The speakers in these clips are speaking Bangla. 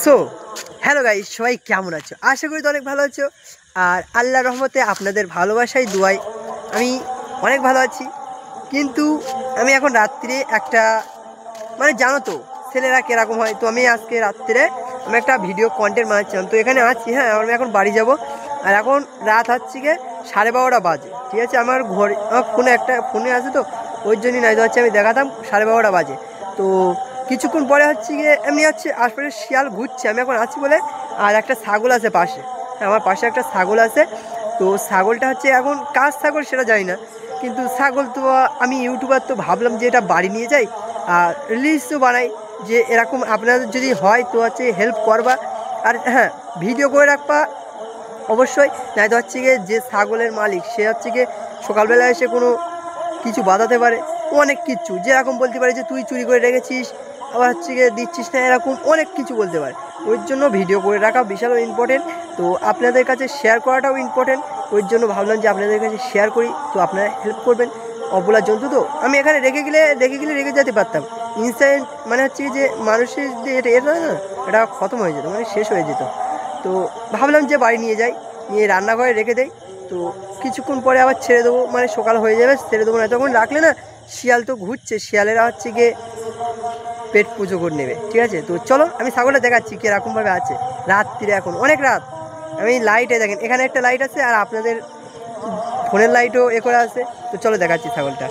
সো হ্যালো গাইস, সবাই কেমন আছো? আশা করি তো অনেক ভালো আছো। আর আল্লাহর রহমতে আপনাদের ভালোবাসায় দুয়াই আমি অনেক ভালো আছি। কিন্তু আমি এখন রাত্রিরে একটা জানো তো ছেলেরা কীরকম হয়, তো আমি আজকে রাত্রিরে আমি একটা ভিডিও কন্টেন্ট বানাচ্ছিলাম, তো এখানে আছি। হ্যাঁ, আমি এখন বাড়ি যাব। আর এখন রাত হচ্ছে গিয়ে 12:30 বাজে, ঠিক আছে। আমার ঘরে আমার ফোনে আছে, তো ওই জন্যই নয়তো হচ্ছে আমি দেখাতাম 12:30 বাজে। তো কিছুক্ষণ পরে হচ্ছে গিয়ে এমনি হচ্ছে আশপাশে শিয়াল ঘুরছে, আমি এখন আছি বলে। আর একটা ছাগল আছে পাশে, আমার পাশে একটা ছাগল আছে। তো ছাগলটা হচ্ছে এখন কার ছাগল সেটা জানি না, কিন্তু ছাগল তো আমি ইউটিউবার, তো ভাবলাম যে এটা বাড়ি নিয়ে যাই আর রিলসও বানাই, যে এরকম আপনাদের যদি হয় তো হচ্ছে হেল্প করবা। আর হ্যাঁ, ভিডিও করে রাখবা অবশ্যই। নাই তো হচ্ছে গিয়ে যে ছাগলের মালিক সে হচ্ছে গিয়ে সকালবেলা এসে কোনো কিছু বাঁধাতে পারে, অনেক কিছু যেরকম বলতে পারে যে তুই চুরি করে রেখেছিস, আবার হচ্ছে গিয়ে দিচ্ছিস না, এরকম অনেক কিছু বলতে পারে। ওই জন্য ভিডিও করে রাখা বিশাল ইম্পর্টেন্ট। তো আপনাদের কাছে শেয়ার করাটাও ইম্পর্টেন্ট। ওই জন্য ভাবলাম যে আপনাদের কাছে শেয়ার করি, তো আপনারা হেল্প করবেন। অবলা জন্তু তো আমি এখানে রেখে যেতে পারতাম। ইনস্ট্যান্ট হচ্ছে যে মানুষের যে এটা না, এটা খতম হয়ে যেত, শেষ হয়ে যেত। তো ভাবলাম যে বাড়ি নিয়ে যাই, নিয়ে রান্নাঘরে রেখে দেয়। তো কিছুক্ষণ পরে আবার ছেড়ে দেবো, সকাল হয়ে যাবে, ছেড়ে দেবো না। তখন রাখলে না শিয়াল তো ঘুরছে, শিয়ালেরা হচ্ছে গিয়ে পেট পুজো করে নেবে, ঠিক আছে। তো চলো আমি ছাগলটা দেখাচ্ছি কীরকমভাবে আছে রাত্রিরে, এখন অনেক রাত। আমি লাইটে দেখেন, এখানে একটা লাইট আছে আর আপনাদের ফোনের লাইটও করে আছে। তো চলো দেখাচ্ছি ছাগলটা।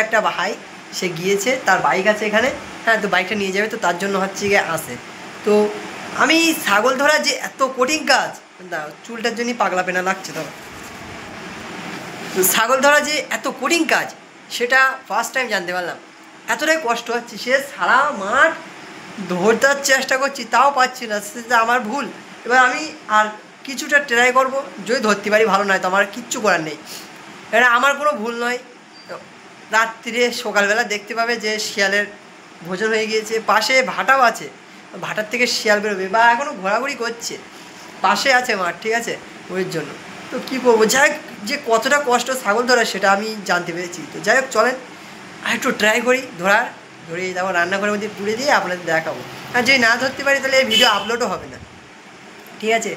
একটা ভাই সে গিয়েছে, তার বাইক আছে এখানে। হ্যাঁ, তো বাইকটা নিয়ে যাবে, তো তার জন্য হচ্ছে গিয়ে আসে। তো আমি ছাগল ধরা যে এত কঠিন কাজ, না চুলটার জন্যই পাগলা পেনা লাগছে। তো ছাগল ধরা যে এত কঠিন কাজ সেটা ফার্স্ট টাইম জানতে পারলাম। এতটাই কষ্ট হচ্ছে, সে সারা মাঠ ধরতে চেষ্টা করছি, তাও পাচ্ছি না, সেটা আমার ভুল। এবার আমি আর কিছুটা ট্রাই করব, যদি ধরতে পারি ভালো, নয় তো আমার কিচ্ছু করার নেই। এটা আমার কোনো ভুল নয়। রাত্রিরে সকালবেলা দেখতে পাবে যে শিয়ালের ভোজন হয়ে গিয়েছে, পাশে ভাটাও আছে, ভাটার থেকে শিয়াল বেরোবে বা এখনও ঘোরাঘুরি করছে, পাশে আছে মাঠ, ঠিক আছে। ওই জন্য তো কী করবো, যাই হোক, যে কতটা কষ্ট ছাগল ধরা সেটা আমি জানতে পেরেছি। তো যাই হোক, চলেন আর একটু ট্রাই করি ধরে তারপর রান্নাঘরের মধ্যে পুড়ে দিয়ে আপনাদের দেখাবো। আর যদি না ধরতে পারি তাহলে এই ভিডিও আপলোডও হবে না, ঠিক আছে।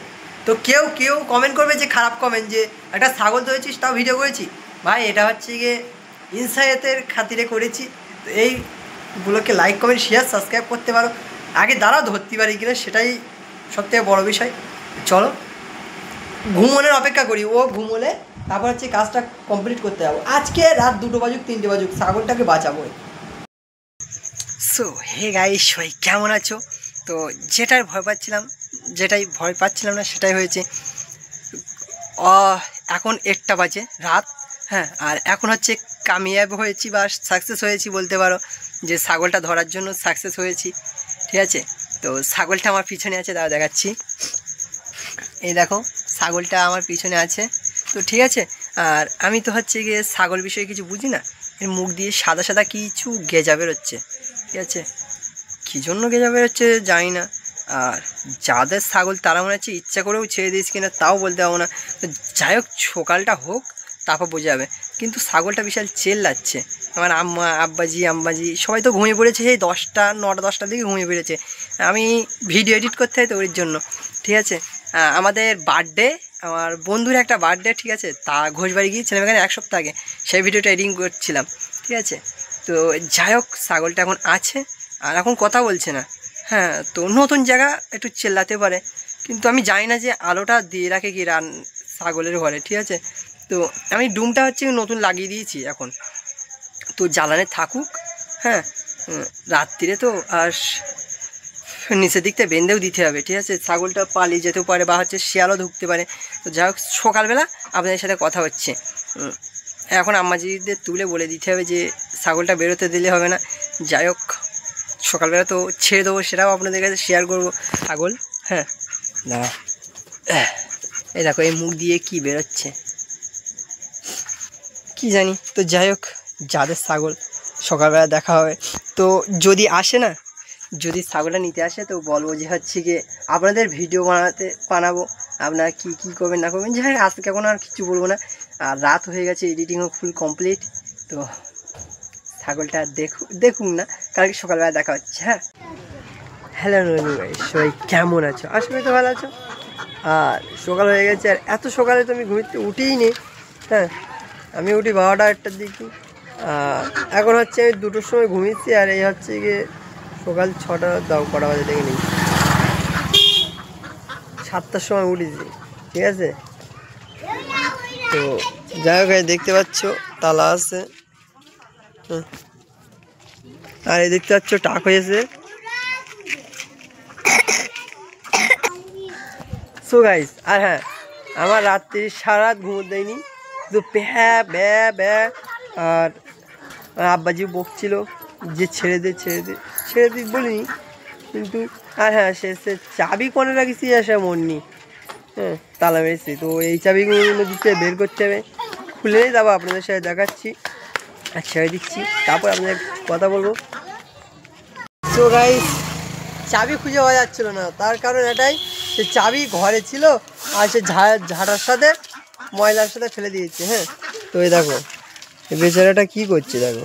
তো কেউ কমেন্ট করবে যে খারাপ কমেন্ট, যে একটা ছাগল ধরেছিস তাও ভিডিও করেছি। ভাই, এটা হচ্ছে গিয়ে ইনসাইটের খাতিরে করেছি। তো এইগুলোকে লাইক কমেন্ট শেয়ার সাবস্ক্রাইব করতে পারো। আগে দাঁড়াও ধরতে পারি কিনা সেটাই সবথেকে বড় বিষয়। চলো ঘুমোনোর অপেক্ষা করি, ও ঘুমোলে তারপর হচ্ছে কাজটা কমপ্লিট করতে যাবো। আজকে রাত 2টো বাজুক 3টে বাজুক ছাগলটাকে বাঁচাবো। সো হে গাইস, সবাই কেমন আছো? তো যেটাই ভয় পাচ্ছিলাম না সেটাই হয়েছে। এখন 1টা বাজে রাত। হ্যাঁ, আর এখন হচ্ছে কামিয়াব হয়েছি বা সাকসেস হয়েছি বলতে পারো, যে ছাগলটা ধরার জন্য সাকসেস হয়েছি, ঠিক আছে। তো ছাগলটা আমার পিছনে আছে, দাও দেখাচ্ছি। এই দেখো, ছাগলটা আমার পিছনে আছে। তো ঠিক আছে, আর আমি তো হচ্ছে গিয়ে ছাগল বিষয়ে কিছু বুঝি না। এর মুখ দিয়ে সাদা সাদা কিছু গেজা বেরোচ্ছে, ঠিক আছে। কী জন্য গেজা বেরোচ্ছে জানি না। আর যাদের ছাগল তারা মনে হচ্ছে ইচ্ছা করেও ছেড়ে দিয়েছে কিনা তাও বলতে পারবো না। তো যাই হোক, সকালটা হোক তারপর বোঝা যাবে। কিন্তু ছাগলটা বিশাল চেল্লাচ্ছে। আমার আম্মা আব্বাজি সবাই তো ঘুমিয়ে পড়েছে, সেই 9টা-10টার দিকে ঘুমিয়ে পড়েছে। আমি ভিডিও এডিট করতে হয় তো ওর জন্য, ঠিক আছে। আমাদের বার্থডে, আমার বন্ধুর একটা বার্থডে, ঠিক আছে। তা ঘোষবাড়ি গিয়েছিলাম এখানে 1 সপ্তাহ আগে, সেই ভিডিওটা এডিটিং করছিলাম, ঠিক আছে। তো যাই হোক, ছাগলটা এখন আছে আর এখন কথা বলছে না। হ্যাঁ, তো নতুন জায়গা একটু চেল্লাতে পারে, কিন্তু আমি জানি না যে আলোটা দিয়ে রাখে কি ছাগলের ঘরে, ঠিক আছে। তো আমি ডুমটা হচ্ছে নতুন লাগিয়ে দিয়েছি এখন, তো জ্বালানে থাকুক। হ্যাঁ, রাত্রিরে তো আর নিচের দিকটা বেঁধেও দিতে হবে, ঠিক আছে। ছাগলটা পালিয়ে যেতেও পারে বা হচ্ছে শিয়ালও ঢুকতে পারে। তো যাই হোক, সকালবেলা আপনাদের সাথে কথা হচ্ছে। এখন আম্মাজিদের তুলে বলে দিতে হবে যে ছাগলটা বেরোতে দিলে হবে না। যাই হোক, সকালবেলা তো ছেড়ে দেবো, সেটাও আপনাদের কাছে শেয়ার করবো। ছাগল, হ্যাঁ দাঁড়া, এই দেখো এই মুখ দিয়ে কি বেরোচ্ছে কি জানি। তো যাই হোক, যাদের ছাগল সকালবেলা দেখা হবে, তো যদি আসে না, যদি ছাগলটা নিতে আসে তো বলবো যে হচ্ছে গিয়ে আপনাদের ভিডিও বানাবো, আপনারা কী করবেন না করবেন। যাই হোক, আজকে এখন আর কিছু বলবো না। আর রাত হয়ে গেছে, এডিটিংও ফুল কমপ্লিট। তো ছাগলটা দেখুন না, কালকে সকালবেলা দেখা হচ্ছে। হ্যাঁ, হ্যালো ভাই, সবাই কেমন আছো? আশা করি তো ভালো আছো। আর সকাল হয়ে গেছে, আর এত সকালে তো আমি ঘুমিতে উঠিই নি। হ্যাঁ, আমি উঠি 12টা 1টার দিকে। আর এখন হচ্ছে আমি 2টোর সময় ঘুমিয়েছি, আর এই হচ্ছে গিয়ে সকাল 6টা দাও কটা বাজে দেখে নিই, 7টার সময় উঠেছি। ঠিক আছে, তো যাই হোক, দেখতে পাচ্ছ তালা আছে। আর এই দেখতে পাচ্ছ টাক হয়েছে। সো গাইস, আর হ্যাঁ, আমার রাত্রি সারা রাত ঘুমো দেয়নি, শুধু প্যা ব্যা ব্যা। আর আব্বাজি বকছিল যে ছেড়ে দে ছেড়ে দে, ছেড়ে দিই বলিনি কিন্তু। আর হ্যাঁ, সে চাবি কোনে রাখিছি আসে মন নি। হ্যাঁ, তালা মেরেছি, তো এই চাবিগুলো দিচ্ছে, বের করতে হবে। খুলে নিয়ে যাবো, আপনাদের সাথে দেখাচ্ছি আর ছেড়ে দিচ্ছি, তারপর আপনাদের কথা বলবো। তো গাইস, চাবি খুঁজে পাওয়া যাচ্ছিলো না, তার কারণ এটাই, সে চাবি ঘরে ছিল আর সে ঝাঁটার সাথে ময়লার সাথে ফেলে দিয়েছে। হ্যাঁ, তো এই দেখো এই বেচারাটা কী করছে দেখো।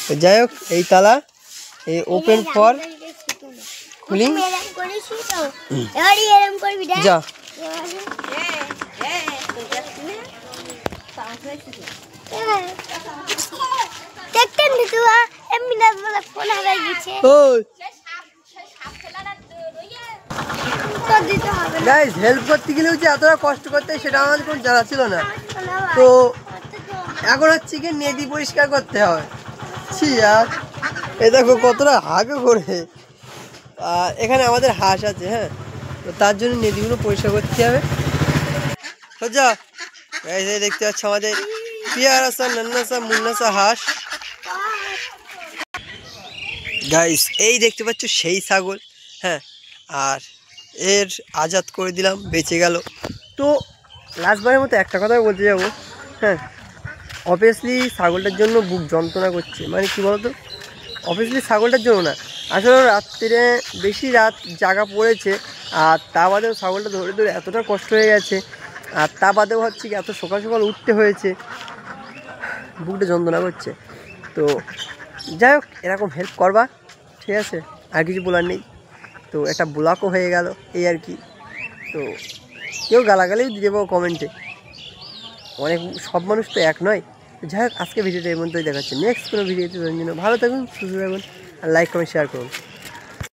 তো যাই হোক, এই তালা এই ওপেন ফর খুলিং। যা গাইস, হেল্প করতে গেলেও যে এতটা কষ্ট করতে হয় সেটা আমাদের কোনো জানা ছিল না। তো এখন হচ্ছে কি নদী পরিষ্কার করতে হবে। ছি, আর এই দেখো কতটা হাগও করে। আর এখানে আমাদের হাঁস আছে। হ্যাঁ, তো তার জন্য নদীগুলো পরিষ্কার করতে হবে। যা গাইস, এই দেখতে পাচ্ছ আমাদের পিয়ারাসা নান্নাসা মুন্নাসা হাঁস। গাইস, এই দেখতে পাচ্ছ সেই ছাগল। হ্যাঁ, আর এর আজাদ করে দিলাম, বেঁচে গেল। তো লাস্টবারের মতো একটা কথাই বলতে যাবো। হ্যাঁ, অবভিয়াসলি ছাগলটার জন্য বুক যন্ত্রণা করছে, মানে কি বলতো, অবভিয়াসলি ছাগলটার জন্য না, আসলে রাত্রিরে বেশি রাত জাগা পড়েছে। আর তা বাদেও ছাগলটা ধরে ধরে এতটা কষ্ট হয়ে গেছে। আর তা বাদেও হচ্ছে কি এত সকাল সকাল উঠতে হয়েছে, বুকটা যন্ত্রণা করছে। তো যাই হোক, এরকম হেল্প করবা, ঠিক আছে, আর কিছু বলার নেই। তো একটা ব্লকও হয়ে গেল, এই আর কি। তো কেউ গালাগালিও দিয়ে দেবো কমেন্টে, অনেক সব মানুষ তো এক নয়। যাই হোক, আজকে ভিডিওটা এর মধ্যেই দেখাচ্ছে। নেক্সট কোনো ভিডিওতে ভালো থাকুন, সুস্থ থাকুন, আর লাইক কমেন্ট শেয়ার করুন।